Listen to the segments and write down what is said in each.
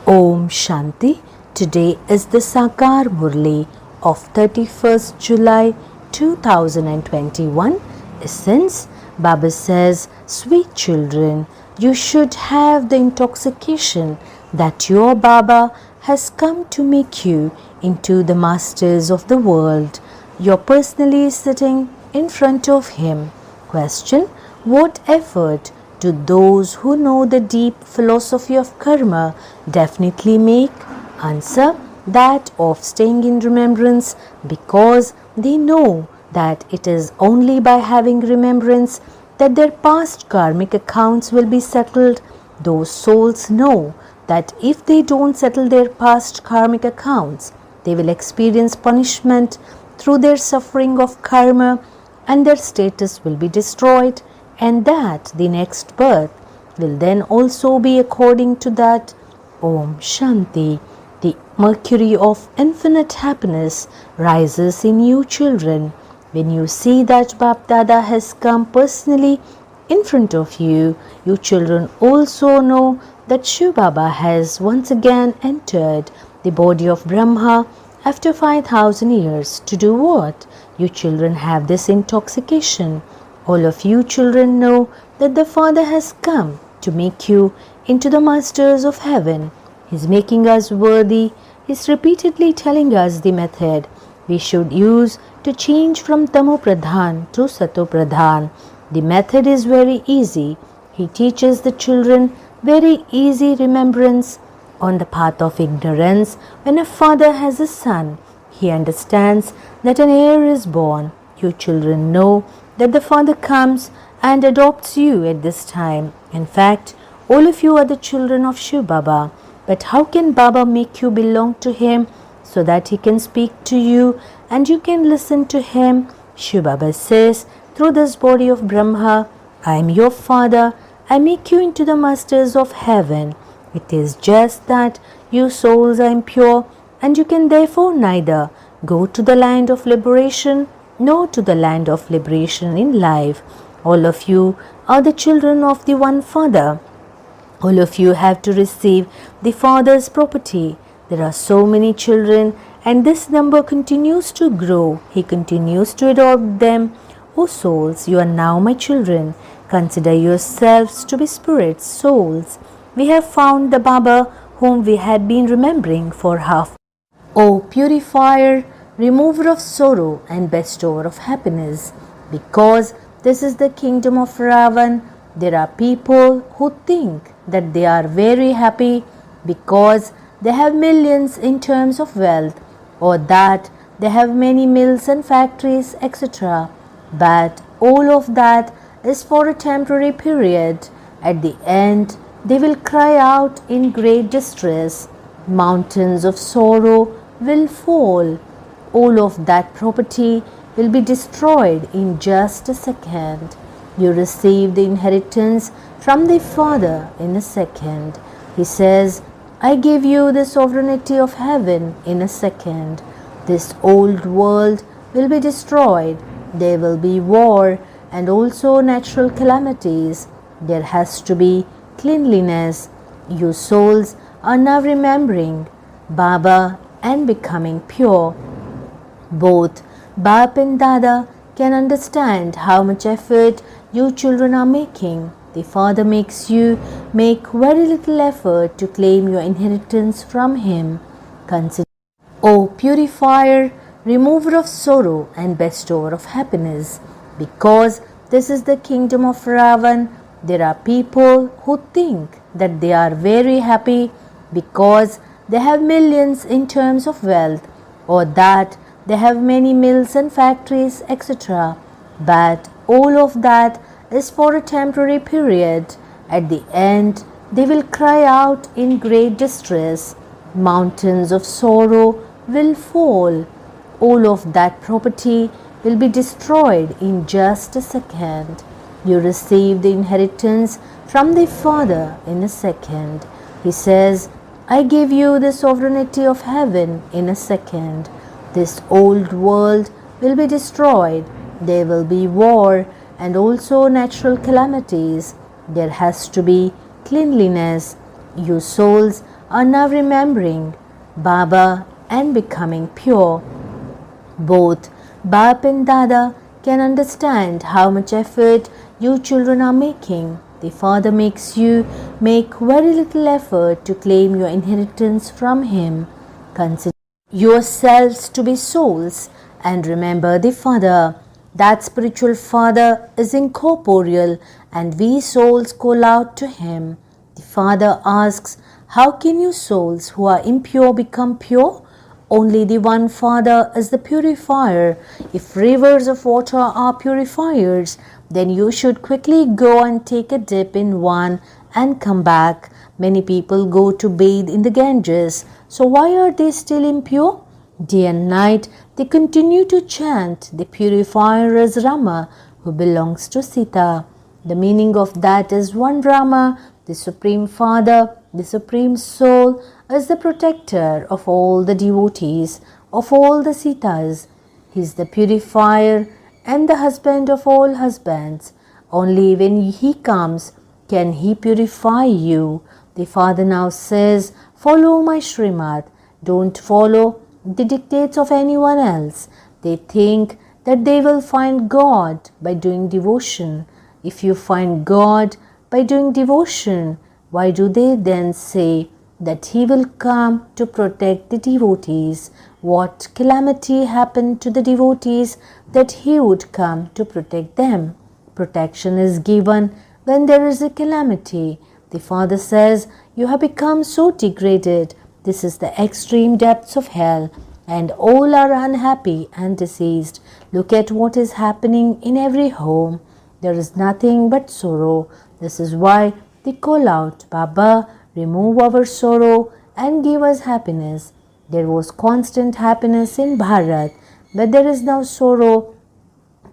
Om Shanti. Today is the Sakar Murli of 31st July 2021. Essence, Baba says, sweet children, you should have the intoxication that your Baba has come to make you into the masters of the world. You're personally sitting in front of him. Question, what effort do those who know the deep philosophy of karma definitely make? Answer, that of staying in remembrance, because they know that it is only by having remembrance that their past karmic accounts will be settled. Those souls know that if they don't settle their past karmic accounts, they will experience punishment through their suffering of karma, and their status will be destroyed, and that the next birth will then also be according to that. Om Shanti. The mercury of infinite happiness rises in you children when you see that Bap Dada has come personally in front of you. You children also know that Shiv Baba has once again entered the body of Brahma after 5,000 years. To do what? You children have this intoxication. All of you children know that the Father has come to make you into the masters of heaven. He is making us worthy. He is repeatedly telling us the method we should use to change from Tamo Pradhan to Sato Pradhan. The method is very easy. He teaches the children very easy remembrance. On the path of ignorance, when a father has a son, he understands that an heir is born. You children know that the Father comes and adopts you at this time. In fact, all of you are the children of Shiv Baba. But how can Baba make you belong to him so that he can speak to you and you can listen to him? Shiv Baba says, through this body of Brahma, I am your Father. I make you into the masters of heaven. It is just that you souls are impure, and you can therefore neither go to the land of liberation nor to the land of liberation in life. All of you are the children of the one Father. All of you have to receive the Father's property. There are so many children, and this number continues to grow. He continues to adopt them. O souls, you are now my children. Consider yourselves to be spirits, souls. We have found the Baba whom we had been remembering for half. O purifier, remover of sorrow and bestower of happiness, because this is the kingdom of Ravan, there are people who think that they are very happy because they have millions in terms of wealth, or that they have many mills and factories, etc. But all of that is for a temporary period. At the end, they will cry out in great distress. Mountains of sorrow will fall. All of that property will be destroyed in just a second. You receive the inheritance from the Father in a second. He says, I give you the sovereignty of heaven in a second. This old world will be destroyed. There will be war and also natural calamities. There has to be cleanliness. You souls are now remembering Baba and becoming pure. Both Bap and Dada can understand how much effort you children are making. The Father makes you make very little effort to claim your inheritance from him. Consider, O purifier, remover of sorrow and bestower of happiness, because this is the kingdom of Ravan. There are people who think that they are very happy because they have millions in terms of wealth, or that they have many mills and factories, etc. But all of that is for a temporary period. At the end, they will cry out in great distress. Mountains of sorrow will fall. All of that property will be destroyed in just a second. You receive the inheritance from the Father in a second. He says, I give you the sovereignty of heaven in a second. This old world will be destroyed. There will be war and also natural calamities. There has to be cleanliness. You souls are now remembering Baba and becoming pure. Both Bap and Dada can understand how much effort you children are making. The father makes you make very little effort to claim your inheritance from him. Consider yourselves to be souls and remember the Father. That spiritual Father is incorporeal and we souls call out to him. The Father asks, how can you souls who are impure become pure? Only the one Father is the purifier. If rivers of water are purifiers, then you should quickly go and take a dip in one and come back. Many people go to bathe in the Ganges. So why are they still impure? Day and night they continue to chant, the purifier is Rama, who belongs to Sita. The meaning of that is one Rama, the Supreme Father, the Supreme Soul, is the protector of all the devotees, of all the Sitas. He is the purifier and the husband of all husbands. Only when he comes can he purify you. The Father now says, follow my Srimad. Don't follow the dictates of anyone else. They think that they will find God by doing devotion. If you find God by doing devotion, why do they then say that he will come to protect the devotees? What calamity happened to the devotees that he would come to protect them? Protection is given when there is a calamity. The Father says, you have become so degraded. This is the extreme depths of hell, and all are unhappy and diseased. Look at what is happening in every home. There is nothing but sorrow. This is why they call out, Baba, remove our sorrow and give us happiness. There was constant happiness in Bharat, but there is now sorrow.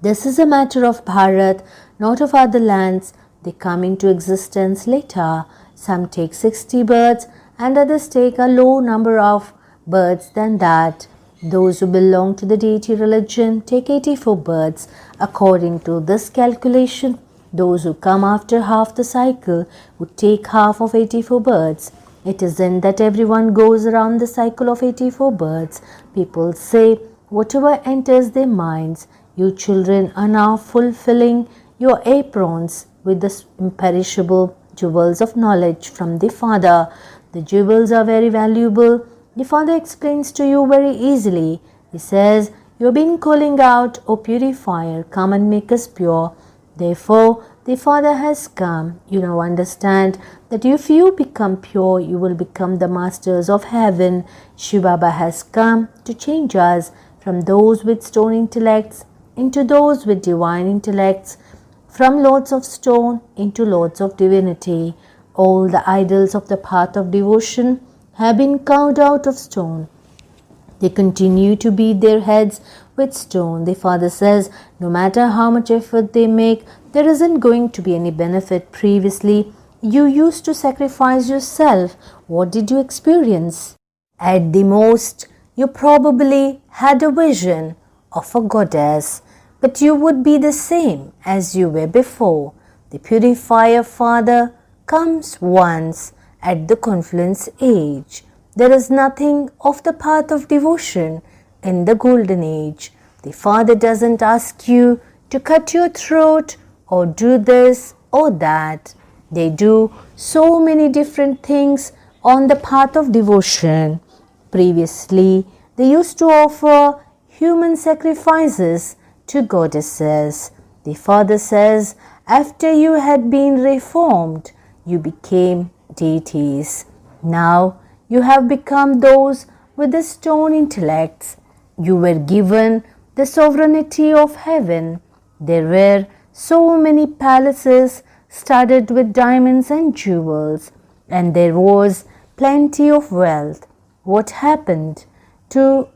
This is a matter of Bharat, not of other lands. They come into existence later. Some take 60 births and others take a low number of births than that. Those who belong to the deity religion take 84 births. According to this calculation, those who come after half the cycle would take half of 84 births. It isn't that everyone goes around the cycle of 84 births. People say whatever enters their minds. You children are now fulfilling your aprons with the imperishable jewels of knowledge from the Father. The jewels are very valuable. The Father explains to you very easily. He says, you have been calling out, O purifier, come and make us pure. Therefore, the Father has come. You now understand that if you become pure, you will become the masters of heaven. Shiv Baba has come to change us from those with stone intellects into those with divine intellects, from lords of stone into lords of divinity. All the idols of the path of devotion have been carved out of stone. They continue to beat their heads with stone. The Father says, no matter how much effort they make, there isn't going to be any benefit. Previously, you used to sacrifice yourself. What did you experience? At the most, you probably had a vision of a goddess, but you would be the same as you were before. The purifier Father comes once at the confluence age. There is nothing of the path of devotion in the golden age. The Father doesn't ask you to cut your throat or do this or that. They do so many different things on the path of devotion. Previously, they used to offer human sacrifices to goddesses. The Father says, after you had been reformed, you became deities. Now you have become those with the stone intellects. You were given the sovereignty of heaven. There were so many palaces studded with diamonds and jewels, and there was plenty of wealth. What happened to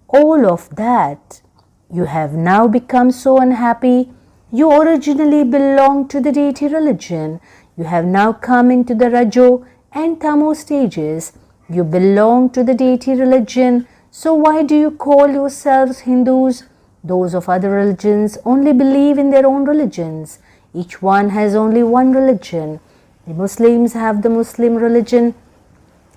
all of that? You have now become so unhappy. You originally belonged to the deity religion. You have now come into the Rajo and Tamo stages. You belong to the deity religion. So why do you call yourselves Hindus? Those of other religions only believe in their own religions. Each one has only one religion. The Muslims have the Muslim religion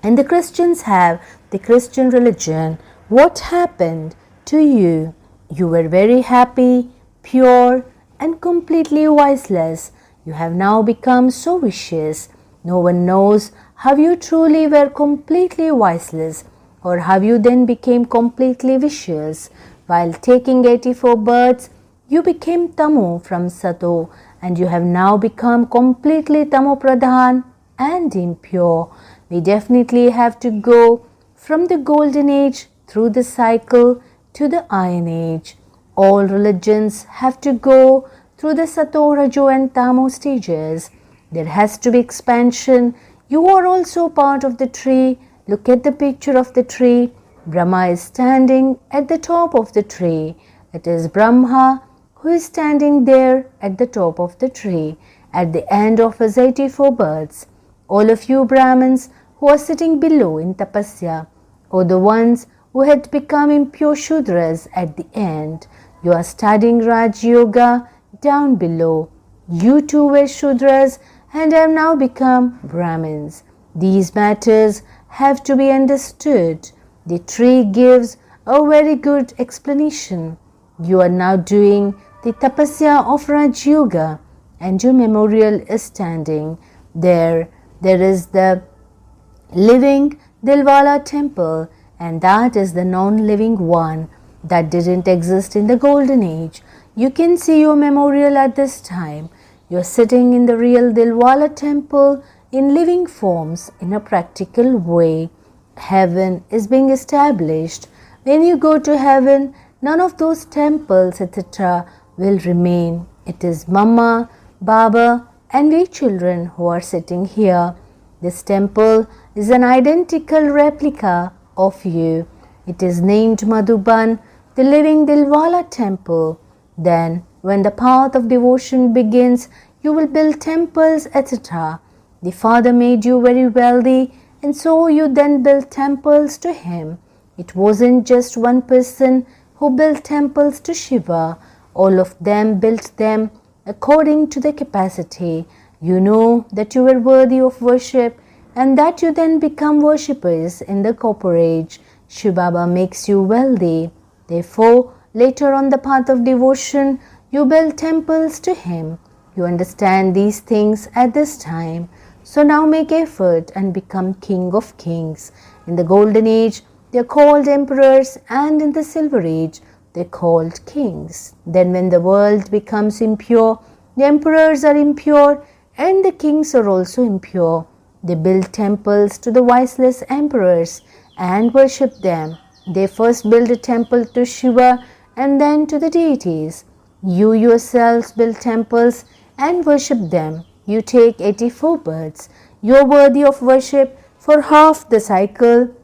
and the Christians have the Christian religion. What happened to you? You were very happy, pure, and completely voiceless. You have now become so vicious. No one knows how you truly were completely voiceless, or how you then became completely vicious. While taking 84 births, you became Tamo from Sato, and you have now become completely Tamo Pradhan and impure. We definitely have to go from the golden age through the cycle to the iron age. All religions have to go through the Sato, Rajo and Tamo stages. There has to be expansion. You are also part of the tree. Look at the picture of the tree. Brahma is standing at the top of the tree. It is Brahma who is standing there at the top of the tree at the end of his 84 births. All of you Brahmins who are sitting below in tapasya, or the ones who had become impure Shudras at the end, you are studying Raj Yoga down below. You too were Shudras and have now become Brahmins. These matters have to be understood. The tree gives a very good explanation. You are now doing the tapasya of Raj Yoga, and your memorial is standing there. There is the living Dilwala temple, and that is the non-living one that didn't exist in the golden age. You can see your memorial at this time. You are sitting in the real Dilwala temple in living forms in a practical way. Heaven is being established. When you go to heaven, none of those temples, etc., will remain. It is Mama, Baba, and we children who are sitting here. This temple is an identical replica of you. It is named Madhuban, the living Dilwala temple. Then, when the path of devotion begins, you will build temples, etc. The Father made you very wealthy, and so you then built temples to him. It wasn't just one person who built temples to Shiva. All of them built them according to their capacity. You know that you were worthy of worship, and that you then become worshippers in the copper age. Shiva Baba makes you wealthy. Therefore, later on the path of devotion, you build temples to him. You understand these things at this time. So now make effort and become king of kings. In the golden age, they are called emperors, and in the silver age, they are called kings. Then when the world becomes impure, the emperors are impure, and the kings are also impure. They build temples to the voiceless emperors and worship them. They first build a temple to Shiva and then to the deities. You yourselves build temples and worship them. You take 84 births. You are worthy of worship for half the cycle,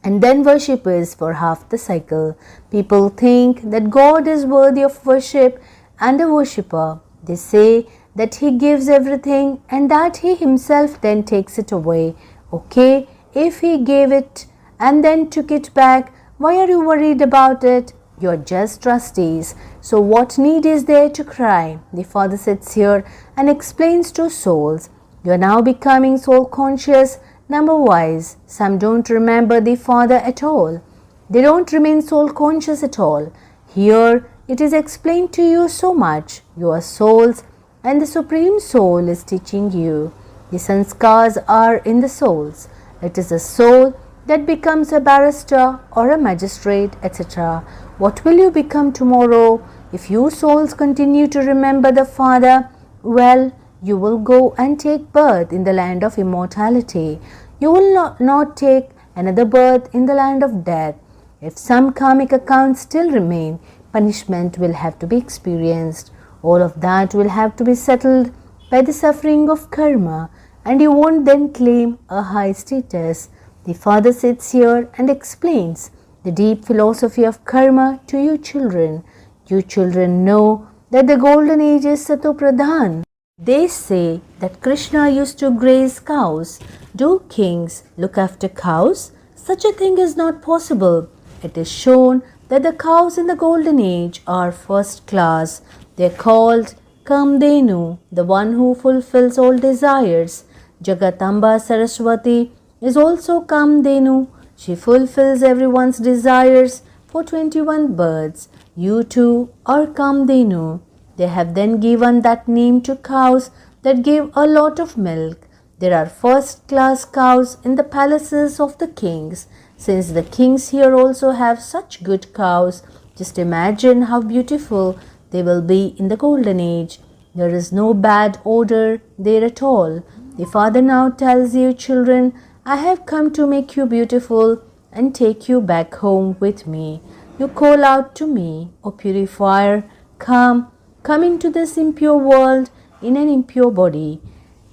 and then worshippers for half the cycle. People think that God is worthy of worship and a worshipper. They say that he gives everything and that he himself then takes it away. Okay, if he gave it and then took it back, why are you worried about it? You are just trustees. So what need is there to cry? The Father sits here and explains to souls. You are now becoming soul conscious, number wise. Some don't remember the Father at all. They don't remain soul conscious at all. Here it is explained to you so much. You are souls, and the Supreme Soul is teaching you. The sanskars are in the souls. It is a soul that becomes a barrister or a magistrate, etc. What will you become tomorrow? If you souls continue to remember the Father, well, you will go and take birth in the land of immortality. You will not take another birth in the land of death. If some karmic accounts still remain, punishment will have to be experienced. All of that will have to be settled by the suffering of karma, and you won't then claim a high status. The Father sits here and explains the deep philosophy of karma to you children. You children know that the golden age is Sato Pradhan. They say that Krishna used to graze cows. Do kings look after cows? Such a thing is not possible. It is shown that the cows in the golden age are first class. They are called Kamdenu, the one who fulfills all desires. Jagatamba Saraswati is also Kamdenu. She fulfills everyone's desires for 21 birds. You too are Kamdenu. They have then given that name to cows that give a lot of milk. There are first-class cows in the palaces of the kings. Since the kings here also have such good cows, just imagine how beautiful they will be in the golden age. There is no bad odor there at all. The father now tells you, children, I have come to make you beautiful and take you back home with me. You call out to me, O purifier, come into this impure world in an impure body.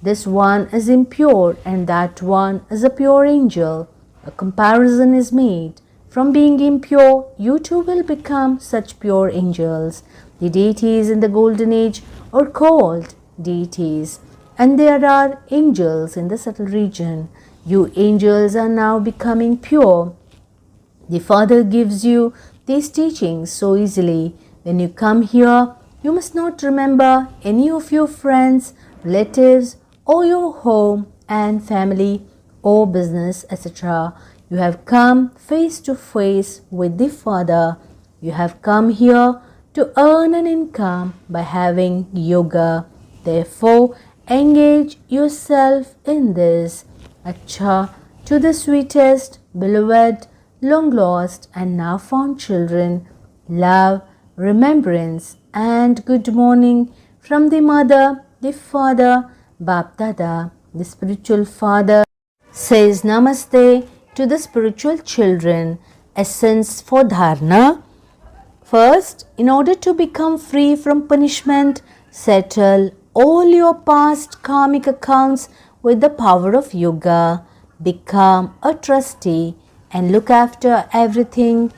This one is impure and that one is a pure angel. A comparison is made. From being impure, you too will become such pure angels. The deities in the golden age are called deities, and there are angels in the subtle region. You angels are now becoming pure. The Father gives you these teachings so easily. When you come here, you must not remember any of your friends, relatives, or your home and family or business, etc. You have come face to face with the Father. You have come here to earn an income by having yoga. Therefore, engage yourself in this. Acha, to the sweetest, beloved, long lost and now found children, love, remembrance and good morning from the mother, the father, Bap Dada. The spiritual father says Namaste to the spiritual children. Essence for Dharana. First, in order to become free from punishment, settle all your past karmic accounts with the power of yoga. Become a trustee and look after everything.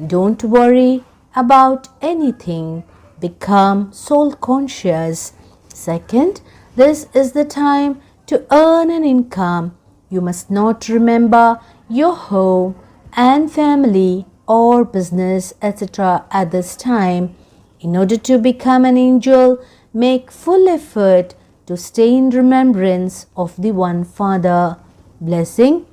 Don't worry about anything. Become soul conscious. Second, this is the time to earn an income. You must not remember your home and family or business, etc. at this time. In order to become an angel, make full effort to stay in remembrance of the One Father. Blessing.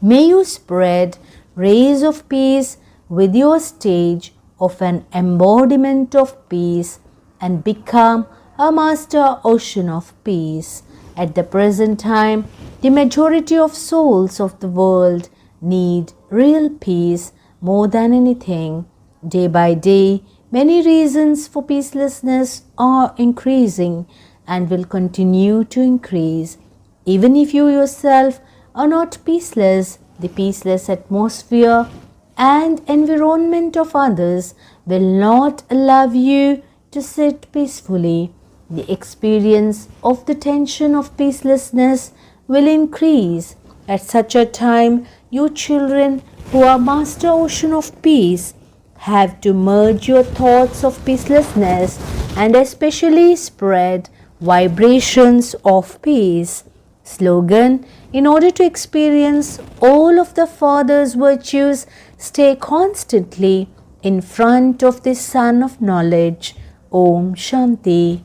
May you spread rays of peace with your stage of an embodiment of peace and become a master ocean of peace. At the present time, the majority of souls of the world need real peace more than anything. Day by day, many reasons for peacelessness are increasing and will continue to increase. Even if you yourself are not peaceless, the peaceless atmosphere and environment of others will not allow you to sit peacefully. The experience of the tension of peacelessness will increase. At such a time, you children who are master ocean of peace have to merge your thoughts of peacelessness and especially spread vibrations of peace. Slogan: in order to experience all of the Father's virtues, stay constantly in front of the Sun of Knowledge. Om Shanti.